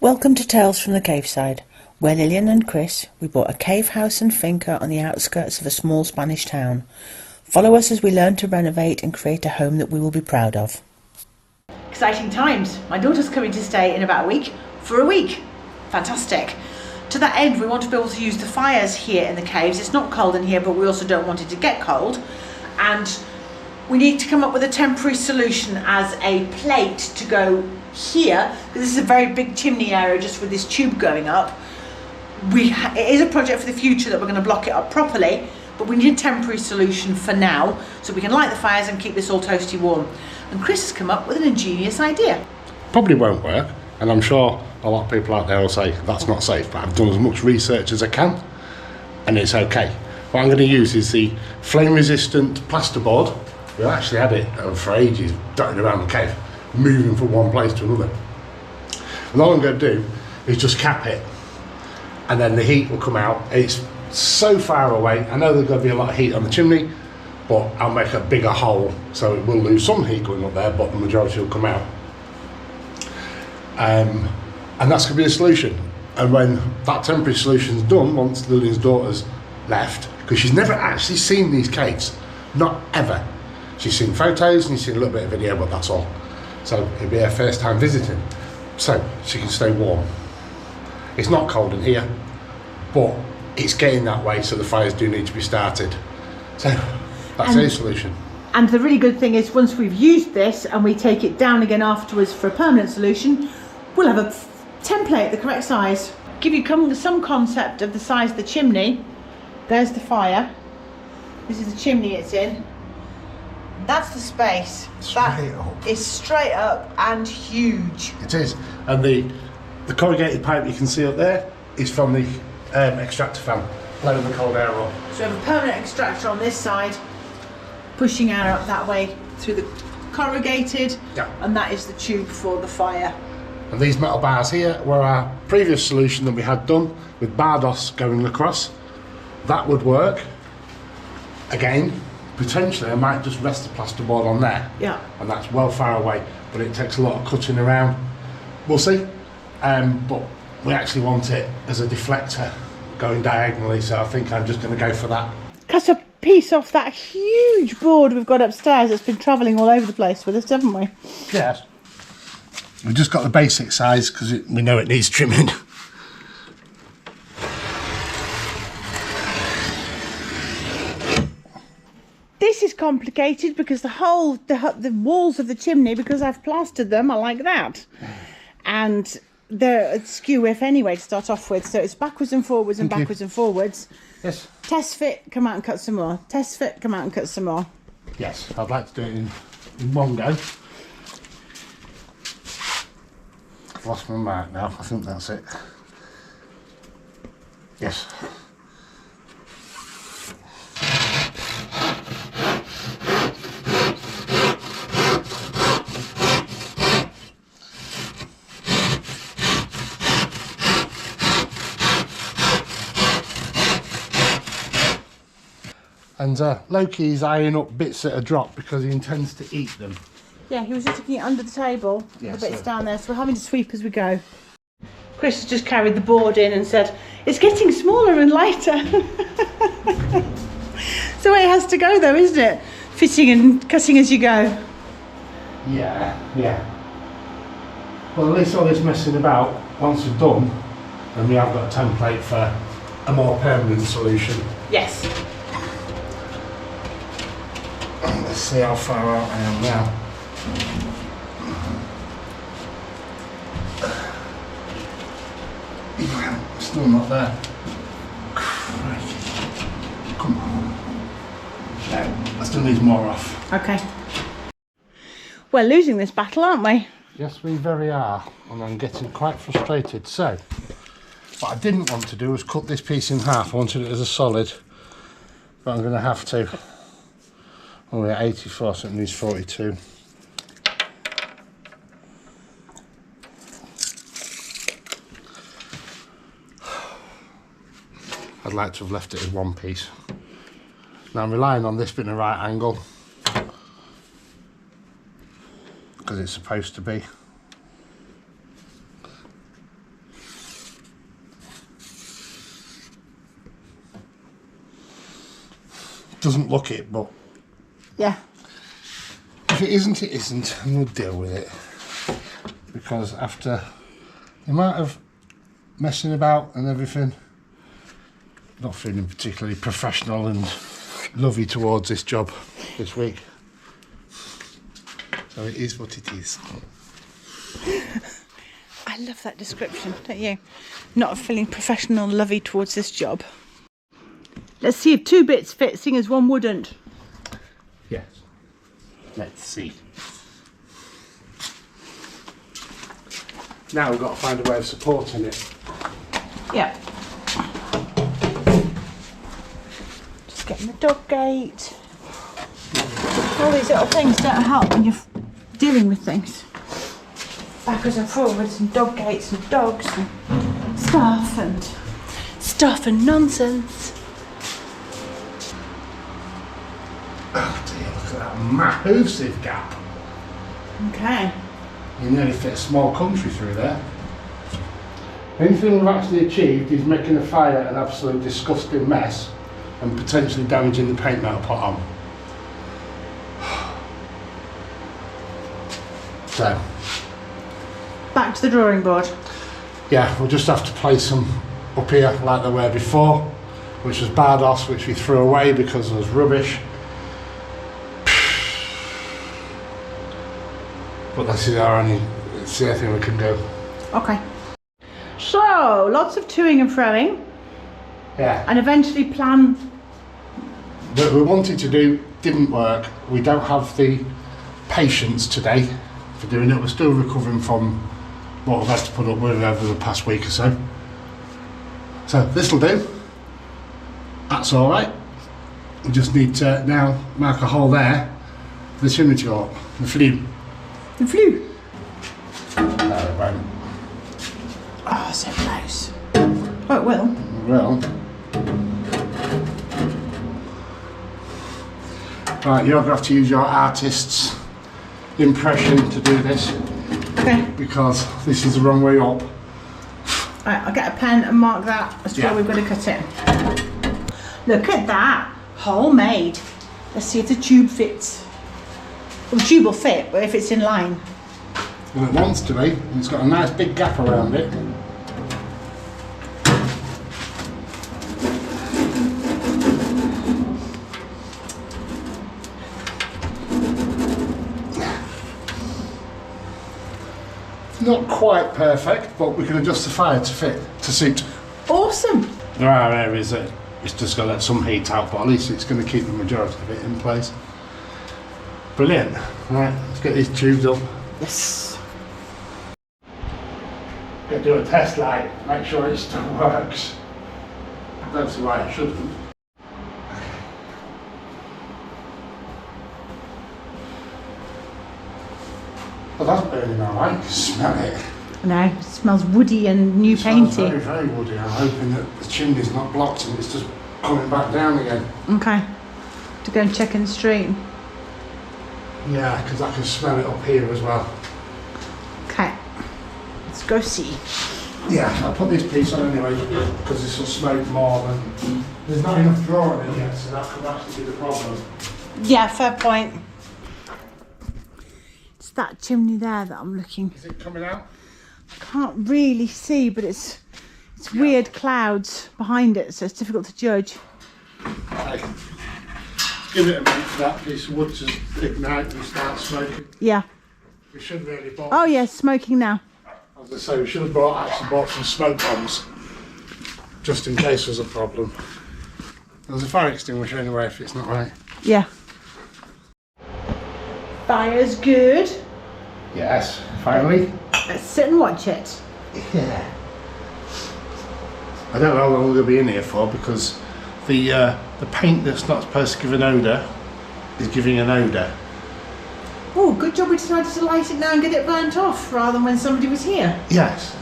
Welcome to Tales from the Caveside, where Lillian and Chris, we bought a cave house and finca on the outskirts of a small Spanish town. Follow us as we learn to renovate and create a home that we will be proud of. Exciting times. My daughter's coming to stay in about a week, for a week. Fantastic. To that end, we want to be able to use the fires here in the caves. It's not cold in here, but we also don't want it to get cold. And we need to come up with a temporary solution as a plate to go here, because this is a very big chimney area just with this tube going up. It is a project for the future that we're going to block it up properly, but we need a temporary solution for now so we can light the fires and keep this all toasty warm. And Chris has come up with an ingenious idea. Probably won't work, and I'm sure a lot of people out there will say that's not safe, but I've done as much research as I can and it's okay. What I'm going to use is the flame resistant plasterboard. We actually had it for ages dotted around the cave, moving from one place to another. And all I'm going to do is just cap it, and then the heat will come out. It's so far away, I know there's going to be a lot of heat on the chimney, but I'll make a bigger hole so it will lose some heat going up there, but the majority will come out. And that's going to be the solution. And when that temporary solution's done, once Lillian's daughter's left, because she's never actually seen these caves, not ever. She's seen photos and she's seen a little bit of video, but that's all. So it'll be her first time visiting, so she can stay warm. It's not cold in here, but it's getting that way, so the fires do need to be started. So that's a solution. And the really good thing is, once we've used this and we take it down again afterwards for a permanent solution, we'll have a template the correct size. Give you some concept of the size of the chimney. There's the fire. This is the chimney it's in. That's the space. Straight up. Is straight up and huge. It is. And the corrugated pipe you can see up there is from the extractor fan, blowing the cold air up. So we have a permanent extractor on this side, pushing air up that way through the corrugated, and that is the tube for the fire. And these metal bars here were our previous solution that we had done with Bardos going across. That would work. Again, potentially I might just rest the plasterboard on there. Yeah. And that's well far away, but it takes a lot of cutting around. We'll see. But we actually want it as a deflector going diagonally, so I think I'm just going to go for that. Cut a piece off that huge board we've got upstairs that's been travelling all over the place with us, haven't we? Yes. We've just got the basic size because we know it needs trimming. This is complicated because the walls of the chimney, because I've plastered them, are like that. And they're skew width anyway to start off with, so it's backwards and forwards and backwards and forwards. Yes. Test fit, come out and cut some more. Test fit, come out and cut some more. Yes, I'd like to do it in one go. I've lost my mark now, I think that's it. Yes. And Loki's eyeing up bits that are dropped because he intends to eat them. Yeah, he was just looking under the table, yes, the bits down there, so we're having to sweep as we go. Chris has just carried the board in and said, it's getting smaller and lighter. It's the way it has to go though, isn't it? Fitting and cutting as you go. Yeah. Well, at least all this messing about, once we're done, then we have got a template for a more permanent solution. Yes. Let's see how far out I am now. Still not there. Crikey. Come on. No, I still need more off. Okay. We're losing this battle, aren't we? Yes, we very are, and I'm getting quite frustrated. So, what I didn't want to do was cut this piece in half. I wanted it as a solid, but I'm going to have to. Oh, we're at 84, so it needs 42. I'd like to have left it as one piece. Now I'm relying on this being a right angle because it's supposed to be. doesn't look it, but Yeah. if it isn't, it isn't, and we'll deal with it. Because after the amount of messing about and everything, not feeling particularly professional and lovey towards this job this week. So it is what it is. I love that description, don't you? Not feeling professional, lovey towards this job. Let's see if 2 bits fit, seeing as 1 wouldn't. Yes. Let's see. Now we've got to find a way of supporting it. Yeah. Just getting the dog gate. All these little things don't help when you're dealing with things. Backwards and forwards and dog gates and dogs and stuff and nonsense. Oh dear, look at that massive gap. Okay. You nearly fit a small country through there. Anything we've actually achieved is making the fire an absolute disgusting mess and potentially damaging the paint that I put on. So, Back to the drawing board. yeah, we'll just have to place them up here like they were before, which was Bardos, which we threw away because it was rubbish. But this is our only, it's the only thing we can do. Okay. So, lots of toing and froing, Yeah. and eventually plan. That we wanted to do didn't work. We don't have the patience today for doing it. We're still recovering from what we've had to put up with over the past week or so. So this'll do. That's all right. We just need to now mark a hole there for the chimney to go up. The flue. The flue. No, it won't. Oh, so close. Oh, it will. Well. Right, you're going to have to use your artist's impression to do this, Okay. because this is the wrong way up. Right, I'll get a pen and mark that as to Yeah. where we've got to cut it. Look at that. Hole made. Let's see if the tube fits. Well, the tube will fit, but if it's in line. Well, it wants to be, and it's got a nice big gap around it. Not quite perfect, but we can adjust the fire to fit, to suit. Awesome. There are areas that it's just going to let some heat out, but at least it's going to keep the majority of it in place. Brilliant. Right, let's get these tubes up. Yes. Got to do a test light, make sure it still works. I don't see why it shouldn't. Well, that's burning alright, you can smell it. No, it smells woody and new It smells painty. very, very woody. I'm hoping that the chimney's not blocked and it's just coming back down again. Okay. To go and check in the street. Yeah, because I can smell it up here as well. Okay. Let's go see. Yeah, I'll put this piece on anyway because this will smoke more than... There's not enough drawer in it yet, so that could actually be the problem. Yeah, fair point. It's that chimney there that I'm looking. Is it coming out? Can't really see, but it's weird clouds behind it, so it's difficult to judge. Okay. Give it a minute for that piece of wood to ignite and start smoking. Yeah. We should really bought... Oh yeah, smoking now. As I say, we should have actually bought some smoke bombs, just in case there's a problem. There's a fire extinguisher anyway if it's not right. Yeah. Fire's good. Yes, finally. Let's sit and watch it. Yeah. I don't know how long we'll be in here for because the paint that's not supposed to give an odour is giving an odour. Oh, good job we decided to light it now and get it burnt off rather than when somebody was here. Yes.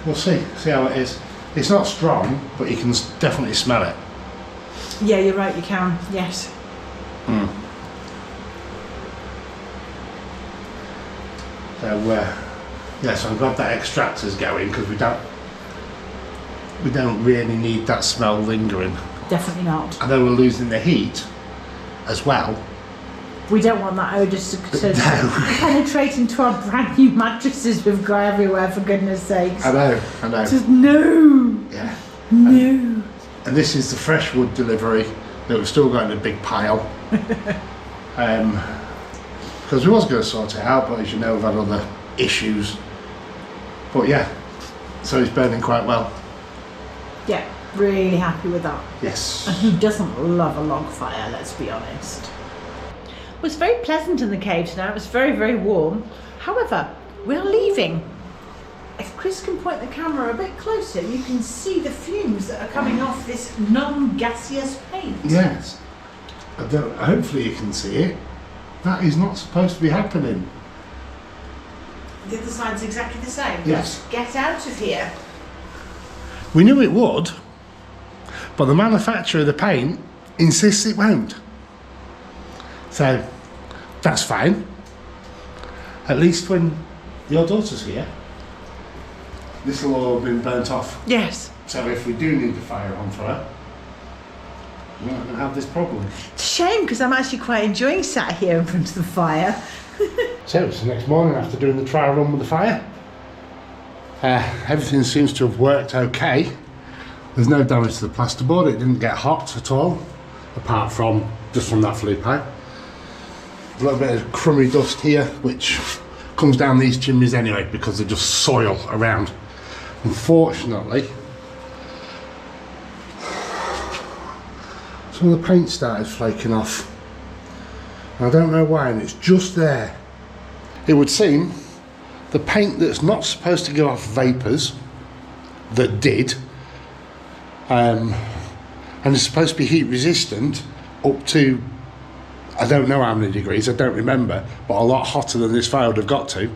We'll see how it is. It's not strong, but you can definitely smell it. Yeah, you're right, you can. Yes. So yes, I'm glad that extractor's going because we don't really need that smell lingering definitely not. And then we're losing the heat as well. We don't want that odour to penetrate into our brand new mattresses we've got everywhere, for goodness sakes. I know. Just no. Yeah. No. And this is the fresh wood delivery that we've still got in a big pile. Because we was going to sort it out, but as you know, we've had other issues. But yeah, so it's burning quite well. Yeah, really happy with that. Yes. And who doesn't love a log fire, let's be honest. It was very pleasant in the cave tonight. It was very, very warm. However, we're leaving. If Chris can point the camera a bit closer, you can see the fumes that are coming off this non-gaseous paint. Yes. Hopefully you can see it. That is not supposed to be happening. The other side's exactly the same. Yes. Get out of here. We knew it would, but the manufacturer of the paint insists it won't. So, that's fine. At least when your daughter's here, this will all have been burnt off. Yes. So if we do need the fire on for her, we're not going to have this problem. It's a shame, because I'm actually quite enjoying sat here in front of the fire. So it's the next morning after doing the trial run with the fire. Everything seems to have worked okay. There's no damage to the plasterboard. It didn't get hot at all, apart from just from that flue pipe. A little bit of crummy dust here, which comes down these chimneys anyway because they're just soil around. Unfortunately, some of the paint started flaking off. I don't know why, and it's just there. It would seem the paint that's not supposed to give off vapours, that did, and is supposed to be heat resistant up to, I don't know how many degrees, I don't remember, but a lot hotter than this fire would have got to.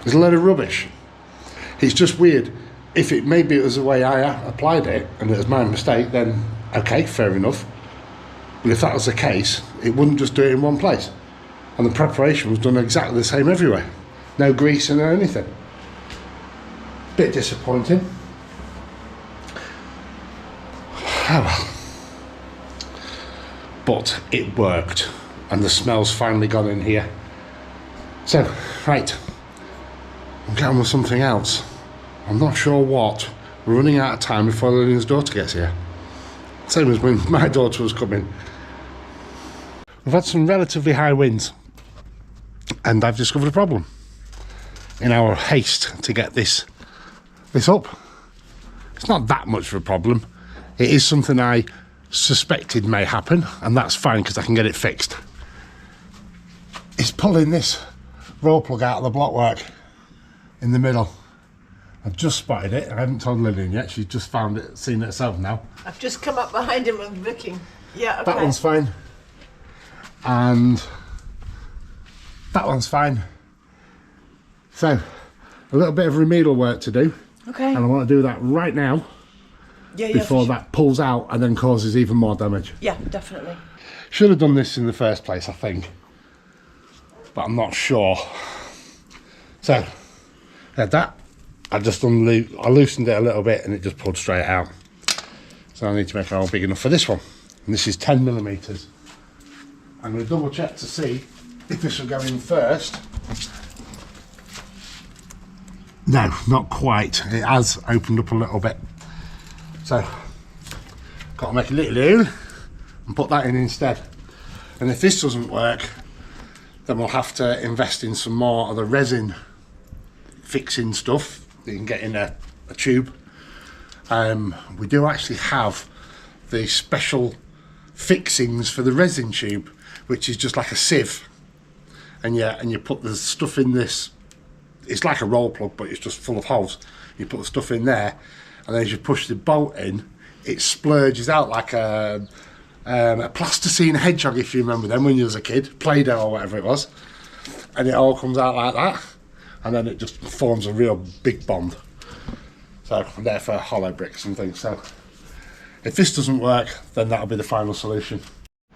There's a load of rubbish. It's just weird. If it maybe it was the way I applied it and it was my mistake, then okay, fair enough. But if that was the case, it wouldn't just do it in one place. And the preparation was done exactly the same everywhere. No greasing or anything. Bit disappointing. Oh well. But it worked, and the smell's finally gone in here. So, right, I'm getting with something else. I'm not sure what. We're running out of time before Lillian's daughter gets here. Same as when my daughter was coming. We've had some relatively high winds, and I've discovered a problem. In our haste to get this up. It's not that much of a problem. It is something I suspected may happen, and that's fine because I can get it fixed. It's pulling this roll plug out of the blockwork in the middle. I've just spotted it. I haven't told Lillian yet. She's just found it, seen it herself now. I've just come up behind him and looking. Yeah, okay. That one's fine. And that one's fine. So, a little bit of remedial work to do. Okay. And I want to do that right now. Before that pulls out and then causes even more damage. Yeah, definitely. Should have done this in the first place, I think. But I'm not sure. So, had that. I loosened it a little bit and it just pulled straight out. So I need to make a hole big enough for this one. And this is 10mm. I'm going to double check to see if this will go in first. No, not quite. It has opened up a little bit. So, got to make a little hole and put that in instead. And if this doesn't work, then we'll have to invest in some more of the resin fixing stuff that you can get in a tube. We do actually have the special fixings for the resin tube, which is just like a sieve. And you put the stuff in this, it's like a roll plug, but it's just full of holes. You put the stuff in there, and then as you push the bolt in, it splurges out like a plasticine hedgehog, if you remember them when you was a kid, Play-Doh or whatever it was. And it all comes out like that, and then it just forms a real big bond. So they're for hollow bricks and things. So if this doesn't work, then that'll be the final solution.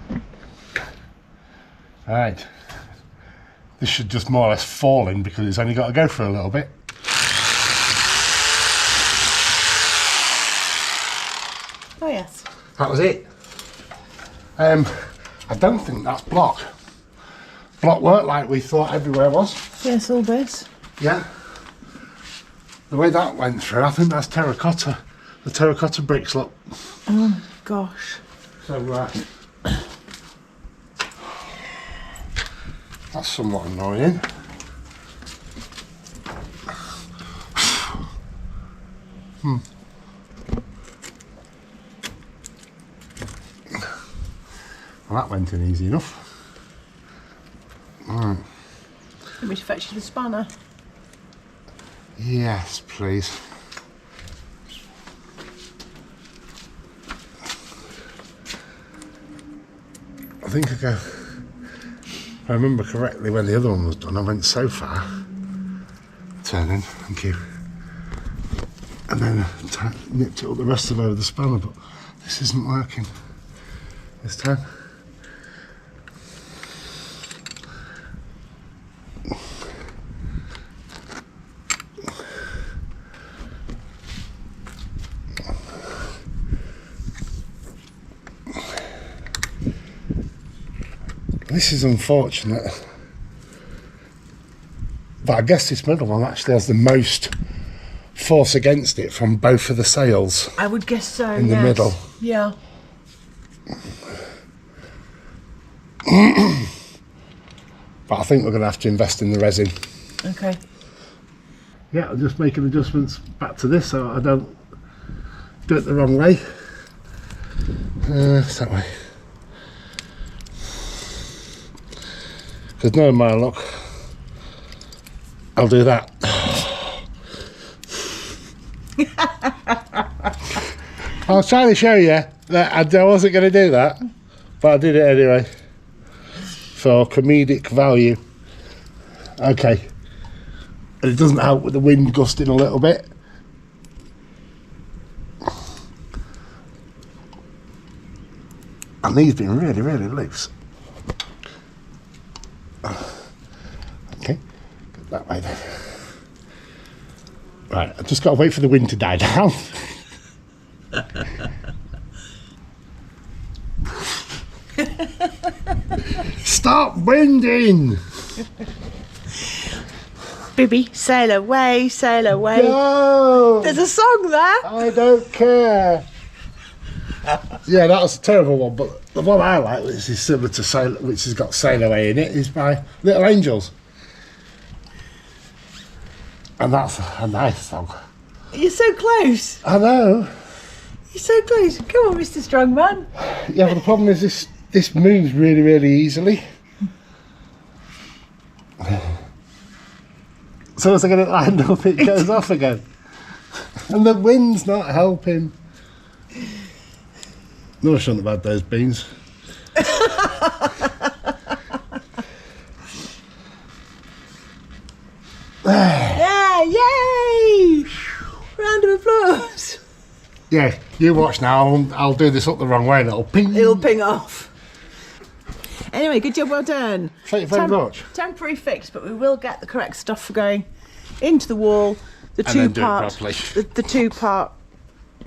All right. This should just more or less fall in because it's only got to go for a little bit. Oh yes. That was it. I don't think that's block. Block work like we thought everywhere was. Yes, all this. Yeah. The way that went through, I think that's terracotta. The terracotta bricks, look. Oh, gosh. So, that's somewhat annoying. Well, that went in easy enough. Want me to fetch you the spanner? Yes, please. I think if I remember correctly, when the other one was done, I went so far. Turning, thank you. And then nipped it up the rest of over the spanner, but this isn't working this time. This is unfortunate, but I guess this middle one actually has the most force against it from both of the sails. I would guess so, in the middle. Yeah. But I think we're going to have to invest in the resin. Okay. Yeah, I'm just making adjustments back to this so I don't do it the wrong way. It's that way. Because knowing my luck, I'll do that. I was trying to show you that I wasn't going to do that, but I did it anyway. For comedic value. Okay. And it doesn't help with the wind gusting a little bit. And these been really, really loose. Okay, go that way then. Right, I've just got to wait for the wind to die down. Stop winding! Bibby, sail away, sail away. No! There's a song there. I don't care. Yeah, that was a terrible one, but the one I like, which is similar to Sail, which has got Sail Away in it, is by Little Angels. And that's a nice song. You're so close. I know. You're so close. Come on, Mr. Strongman. Yeah, but the problem is this moves really, really easily. So as I get it lined up, it goes off again. And the wind's not helping. No, I shouldn't have had those beans. Yeah, yay! Round of applause. Yeah, you watch now. I'll do this up the wrong way and it'll ping. It'll ping off. Anyway, good job, well done. Thank you very much. Temporary fix, but we will get the correct stuff for going into the wall. The And then do it two-part, properly. the two-part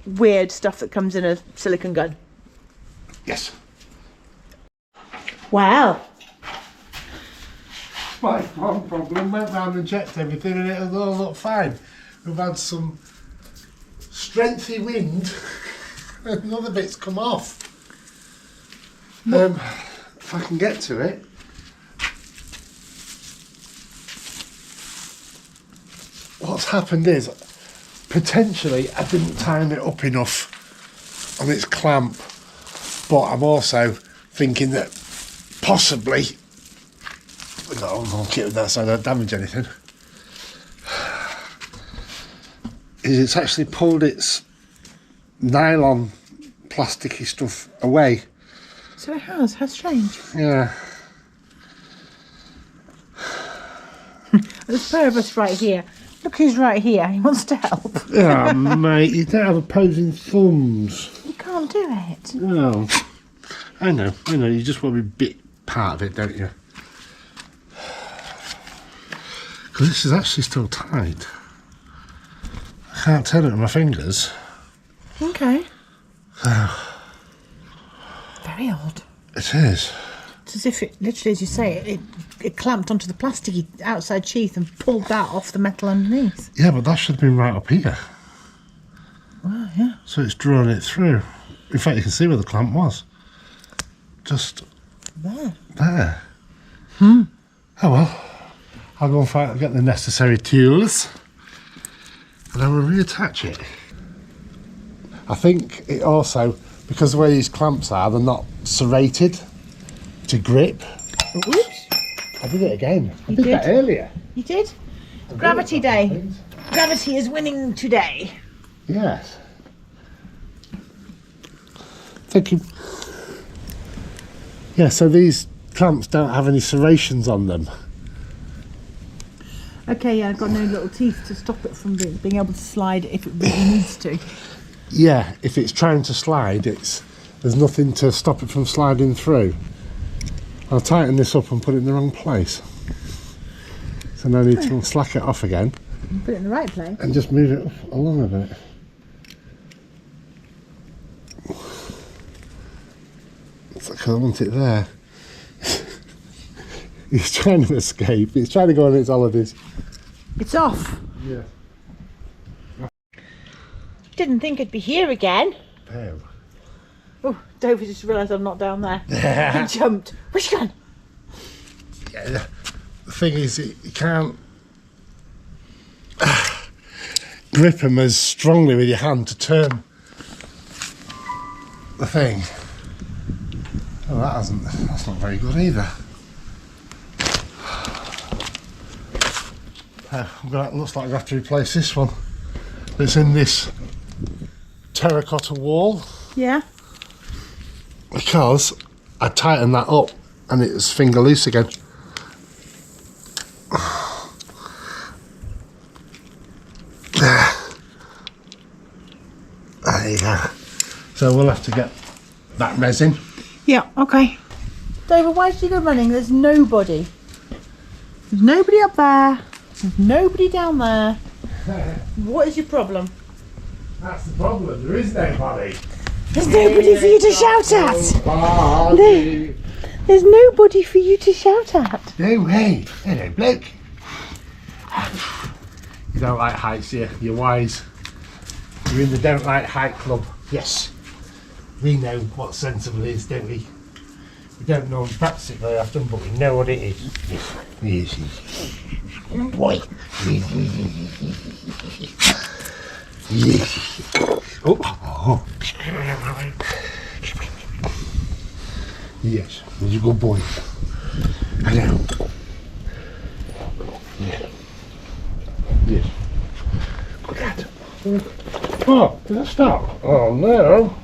weird stuff that comes in a silicone gun. Yes. Wow. My one problem, went round and checked everything and it all looked fine. We've had some strengthy wind and other bits come off. If I can get to it. What's happened is, potentially I didn't tighten it up enough on its clamp, but I'm also thinking that possibly, no, I'll keep it that so I don't damage anything, is it's actually pulled its nylon plasticky stuff away. So it has. How strange. Yeah. There's a pair of us right here. Look who's right here. He wants to help. Oh, mate, you don't have opposing thumbs. You can't do it. No. I know, you just want to be a bit part of it, don't you? Because this is actually still tight. I can't turn it with my fingers. Okay. very odd. It is. It's as if it, literally, as you say, it clamped onto the plasticky outside sheath and pulled that off the metal underneath. Yeah, but that should have been right up here. Oh, yeah. So it's drawn it through. In fact, you can see where the clamp was. Just There. there. Oh well. I'll go and get the necessary tools. And I will reattach it. I think it also, because the way these clamps are, they're not serrated to grip. Oops. I did it again. I did did. that earlier. You did? Gravity Day. Gravity is winning today. Yes. Thank you. Yeah, so these clamps don't have any serrations on them. Okay, yeah, I've got no little teeth to stop it from being able to slide if it really needs to. Yeah, if it's trying to slide, there's nothing to stop it from sliding through. I'll tighten this up and put it in the wrong place. So now I need to slack it off again Put it in the right place. and just move it along a bit. It's like I want it there. He's trying to escape. He's trying to go on his holidays. It's off. Yeah. Didn't think it'd be here again. Oh. Oh, Dover just realised I'm not down there. He jumped. Where's you gone? Yeah, the thing is, you can't grip them as strongly with your hand to turn the thing. Oh, that's not very good either. Looks like I have to replace this one. It's in this terracotta wall Yeah. because I tightened that up and it was finger loose again. There you go. So we'll have to get that resin. Yeah, okay. David, why did you go running? There's nobody. There's nobody up there. There's nobody down there. What is your problem? That's the problem, there is nobody. There's nobody for you to shout at. Nobody. There's nobody for you to shout at. No way. Hello, bloke. You don't like heights, you're wise. You're in the Don't Like Height Club. Yes. We know what sensible is, don't we? We don't know and practice it very often, but we know what it is. Yes, yes. Boy. Yes. Oh. Yes, he's a good boy. I know. Yeah. Yes. Good lad. Oh, did I stop? Oh no.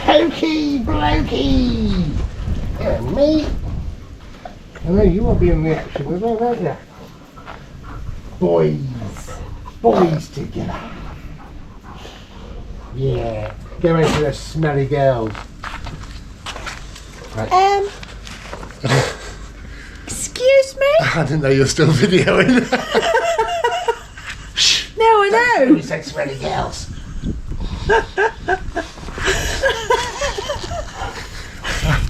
Hokey blokey! Yeah, me. I know you will be in the action as well, won't you? Boys together. Yeah, go into the smelly girls. Right. Excuse me? I didn't know you were still videoing. No, I know. You said smelly girls.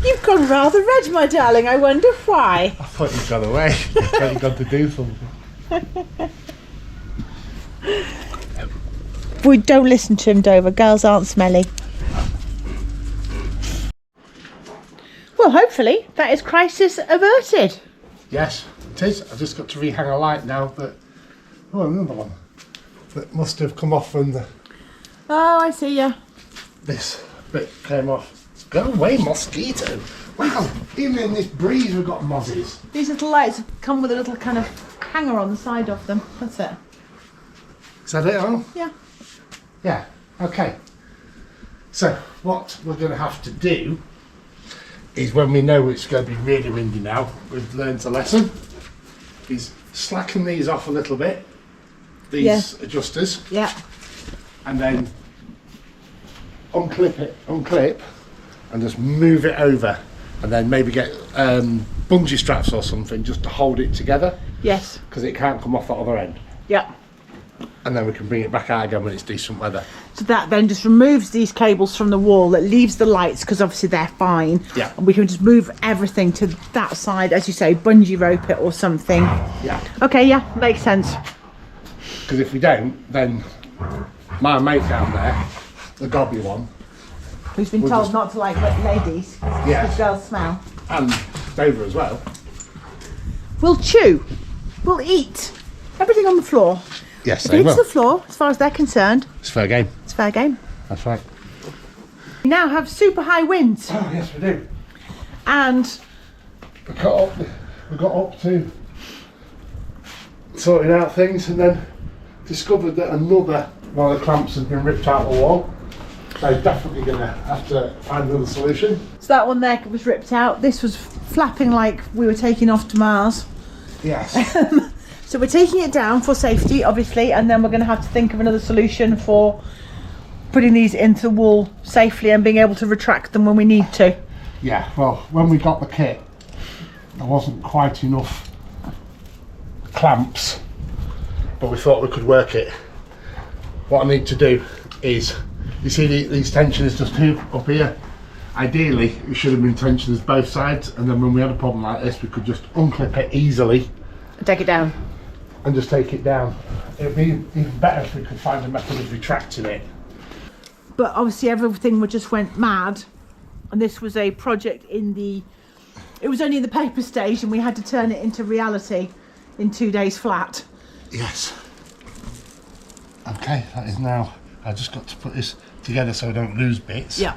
You've gone rather red, my darling. I wonder why. I thought you'd gone away. I thought you'd gone to do something. We don't listen to him, Dover. Girls aren't smelly. Well, hopefully that is crisis averted. Yes, it is. I've just got to rehang a light now, but another one that must have come off when Oh, I see ya. this bit came off. Go away, mosquito! Wow, even in this breeze we've got mozzies. These little lights come with a little kind of hanger on the side of them. That's it. Is that it, Al? Yeah. Yeah, okay. So, what we're going to have to do is when we know it's going to be really windy now, we've learned a lesson, is slacken these off a little bit, these adjusters, Yeah. and then unclip, and just move it over and then maybe get bungee straps or something just to hold it together, Yes. because it can't come off that other end. Yeah. And then we can bring it back out again when it's decent weather. So that then just removes these cables from the wall. That leaves the lights, because obviously they're fine. Yeah. And we can just move everything to that side, as you say, bungee rope it or something. Yeah. Okay, yeah, makes sense. Because if we don't, then my mate down there, the gobby one, Who's been We'll told just- not to like wet ladies, Yeah. because girls smell. and Dover as well. We'll chew. We'll eat. Everything on the floor. Yes, If they it hits will. the floor, as far as they're concerned, It's fair game. it's fair game. That's right. We now have super high winds, Oh, yes, we do. and We got up to sorting out things and then discovered that another one of the clamps had been ripped out of the wall. So definitely going to have to find another solution. so that one there was ripped out. This was flapping like we were taking off to Mars. Yes. So we're taking it down for safety, obviously, and then we're going to have to think of another solution for putting these into the wall safely and being able to retract them when we need to. Yeah, well, when we got the kit, there wasn't quite enough clamps, but we thought we could work it. What I need to do is, you see these tensioners just here, up here? Ideally, it should have been tensioners both sides, and then when we had a problem like this, we could just unclip it easily Take it down. and just take it down. It would be even better if we could find a method of retracting it. But obviously everything just went mad, and this was a project it was only in the paper stage, and we had to turn it into reality in 2 days flat. Yes. Okay, that is now, I just got to put this together so I don't lose bits. Yeah.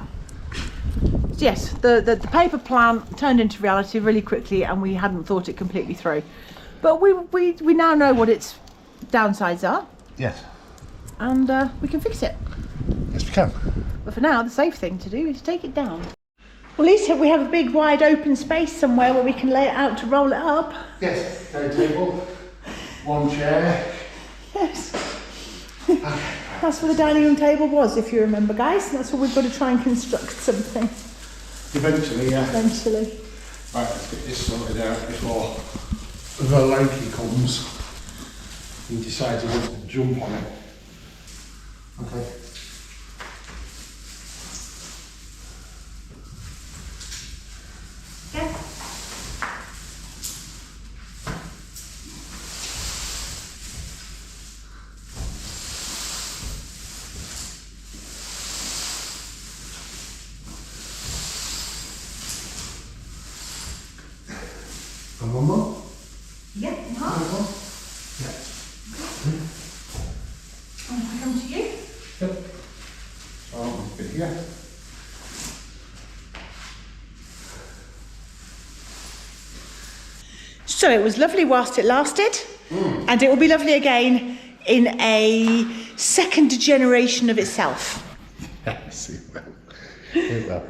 So yes, the paper plan turned into reality really quickly, and we hadn't thought it completely through. But we now know what its downsides are, Yes. and we can fix it. Yes, we can. But for now, the safe thing to do is take it down. Well, at least we have a big wide open space somewhere where we can lay it out to roll it up. Yes, day table, one chair. Yes. That's where the dining room table was, if you remember, guys. That's where we've got to try and construct something Eventually, yeah. eventually. Right, let's get this sorted out before the lanky comes and decides he wants to jump on it. Okay. Yeah. And one more? Yeah, One more? Yeah. I come to you. Yep. So I'll put it here. So it was lovely whilst it lasted, and it will be lovely again in a second generation of itself. Yes, it will. It will.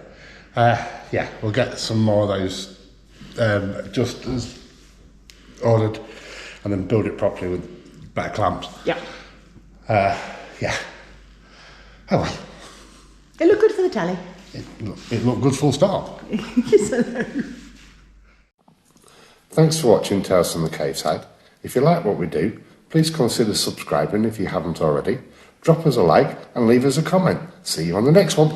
Yeah, we'll get some more of those just as ordered and then build it properly with better clamps. Yeah. Yeah. Oh well, It looked good for the telly. it looked good full stop. Yes, I know. Thanks for watching Tales from the Cave Side. If you like what we do, please consider subscribing if you haven't already. Drop us a like and leave us a comment. See you on the next one.